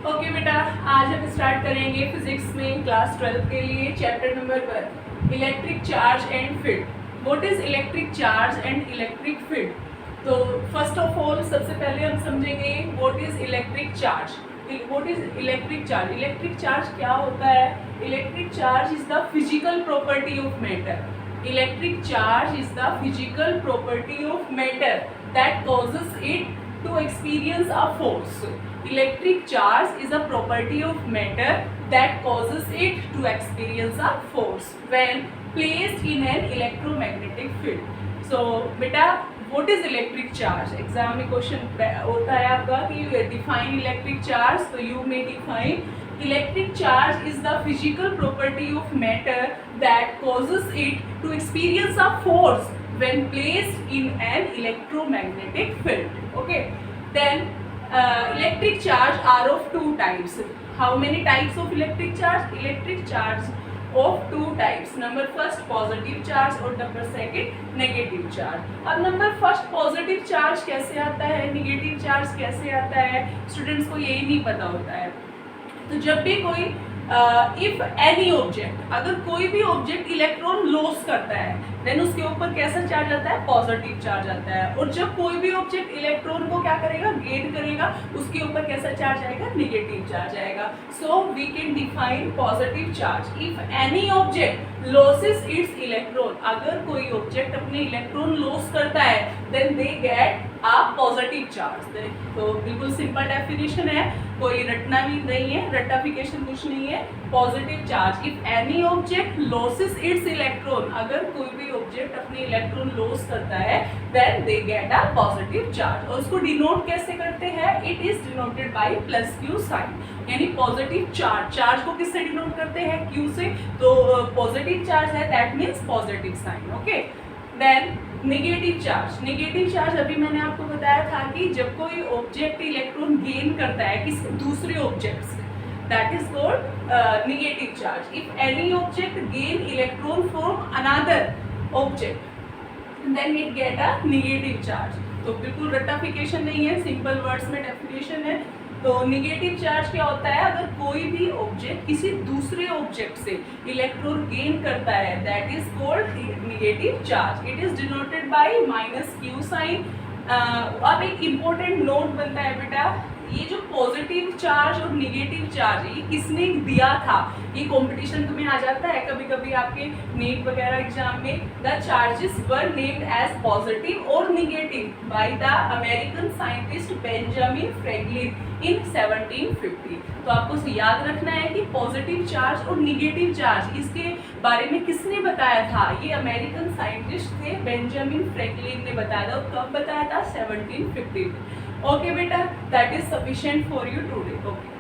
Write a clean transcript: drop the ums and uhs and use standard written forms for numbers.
Okay बेटा, आज हम स्टार्ट करेंगे फिजिक्स में क्लास 12 के लिए chapter number 1 electric charge and field. What is electric charge and electric field? तो फर्स्ट ऑफ ऑल सबसे पहले हम समझेंगे what is electric charge. What is electric charge? Electric charge क्या होता है? Electric charge is the physical property of matter. Electric charge is the physical property of matter that causes it to experience a force. Electric charge is a property of matter that causes it to experience a force when placed in an electromagnetic field. So beta, what is electric charge? Exam में question होता है आपका कि define electric charge, so you may define electric charge is the physical property of matter that causes it to experience a force when placed in an electromagnetic field. Okay, then electric charge are of two types. How many types of electric charge? Electric charge of two types. Number first positive charge और number second negative charge. अब number first positive charge कैसे आता है, negative charge कैसे आता है, students को यही नहीं पता होता है। तो जब भी कोई इफ एनी ऑब्जेक्ट, अगर कोई भी ऑब्जेक्ट इलेक्ट्रॉन लॉस करता है देन उसके ऊपर कैसा चार्ज आता है? पॉजिटिव चार्ज आता है। और जब कोई भी ऑब्जेक्ट इलेक्ट्रॉन को क्या करेगा? गेन करेगा, उसके ऊपर कैसा चार्ज आएगा? नेगेटिव चार्ज आएगा। So we can define positive charge if any object loses its electron. अगर कोई ऑब्जेक्ट अपने इलेक्ट्रॉन लॉस करता है then they get a positive charge. तो बिल्कुल सिंपल डेफिनेशन है, कोई रटना भी नहीं है, रट्टाफिकेशन कुछ नहीं है। Positive charge if any object loses its electron, अगर कोई भी ऑब्जेक्ट अपने इलेक्ट्रॉन लॉस करता है then they get a positive charge. और उसको डिनोट कैसे करते हैं? It is denoted by plus Q sign, यानी पॉजिटिव चार्ज। चार्ज को किससे डिनोट करते हैं? क्यू से। तो पॉजिटिव चार्ज है that means positive sign. Okay, then negative charge. Negative charge अभी मैंने आपको बताया था कि जब कोई ऑब्जेक्ट इलेक्ट्रॉन गेन करता है किसी दूसरे ऑब्जेक्ट से, that is called negative charge. If any object gain electron from another object then it get a negative charge. तो बिल्कुल रट्टाफिकेशन नहीं है, सिंपल वर्ड्स में डेफिनेशन है। तो नेगेटिव चार्ज क्या होता है? अगर कोई भी ऑब्जेक्ट किसी दूसरे ऑब्जेक्ट से इलेक्ट्रॉन गेन करता है that is called negative charge. It is denoted by minus Q sign. अब एक इम्पोर्टेंट नोट बनता है बेटा, ये जो पॉजिटिव चार्ज और नेगेटिव चार्ज ये किसने दिया था? ये कंपटीशन तुम्हें आ जाता है कभी कभी आपके नीट वगैरह एग्जाम में। The charges were named as positive और negative by the American scientist Benjamin Franklin in 1750। तो आपको याद रखना है कि पॉजिटिव चार्ज और नेगेटिव चार्ज इसके बारे में किसने बताया था? ये अमेरिकन साइंटिस्ट थे, बेंजामिन फ्रैंकलिन ने बताया था। कब बताया था? 1750। ओके बेटा, that is sufficient for you today. Okay.